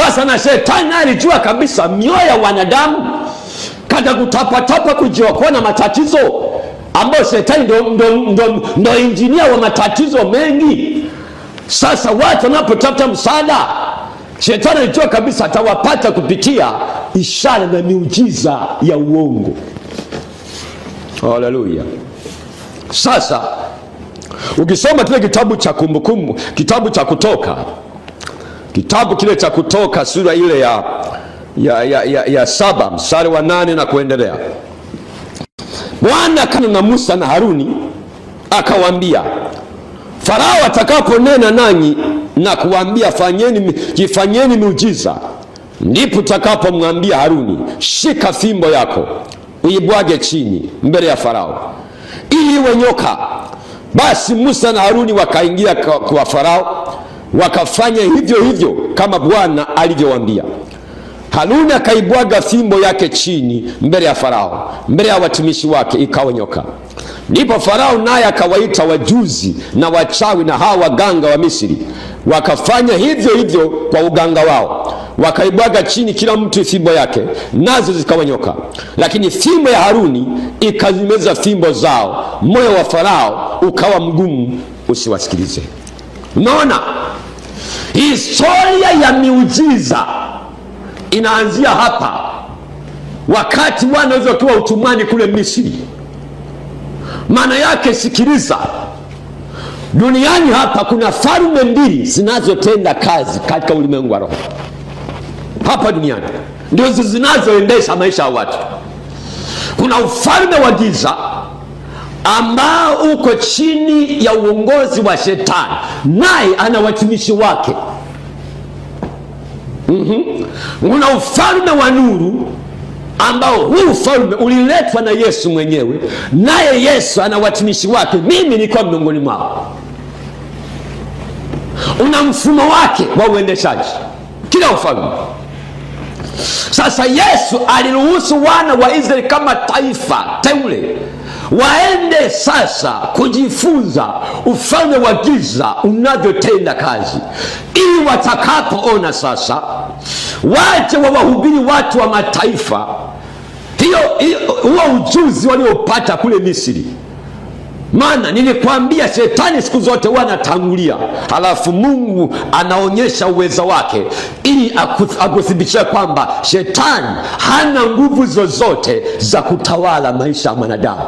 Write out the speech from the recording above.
Sasa na shetani alijua kabisa mioyo ya wanadamu, kaja kutapatapa kujiokoa na matatizo, ambayo shetani ndo injinia wa matatizo mengi. Sasa watu wanapotafuta msaada, shetani alijua kabisa atawapata kupitia ishara na miujiza ya uongo. Haleluya. Sasa ukisoma kile kitabu cha Kumbukumbu, kitabu cha Kutoka, kitabu kile cha Kutoka sura ile ya 7 mstari wa 8 na kuendelea, Bwana kana na Musa na Haruni akawaambia, Farao atakaponena nanyi na kuambia jifanyeni miujiza, ndipo utakapomwambia Haruni, shika fimbo yako uibwage chini mbele ya Farao ili iwe nyoka. Basi Musa na Haruni wakaingia kwa Farao, wakafanya hivyo hivyo kama Bwana alivyowaambia. Haruni akaibwaga fimbo yake chini mbele ya Farao, mbele ya watumishi wake, ikawa nyoka. Ndipo Farao naye akawaita wajuzi na wachawi na hawa waganga wa Misri, wakafanya hivyo hivyo kwa uganga wao, wakaibwaga chini kila mtu fimbo yake, nazo zikawa nyoka. Lakini fimbo ya Haruni ikazimeza fimbo zao, moyo wa Farao ukawa mgumu usiwasikilize. Unaona, historia ya miujiza inaanzia hapa, wakati Bwana alipokuwa utumwani kule Misri. Maana yake, sikiliza, duniani hapa kuna falme mbili zinazotenda kazi katika ulimwengu wa roho. Hapa duniani ndio zinazoendesha maisha ya watu. Kuna ufalme wa giza ambao uko chini ya uongozi wa shetani, naye ana watumishi wake. Kuna ufalme wa nuru ambao huu ufalme uliletwa na Yesu mwenyewe, naye Yesu ana watumishi wake. Mimi nilikuwa miongoni mwao. Una mfumo wake wa uendeshaji kila ufalme. Sasa Yesu aliruhusu wana wa Israeli kama taifa teule waende sasa kujifunza ufalme wa giza unavyotenda kazi, ili watakapoona sasa waje wawahubiri watu wa mataifa huo ujuzi waliopata kule Misri. Maana nilikwambia shetani siku zote huwa anatangulia, halafu Mungu anaonyesha uwezo wake ili akuthibitishe kwamba shetani hana nguvu zozote za kutawala maisha ya mwanadamu.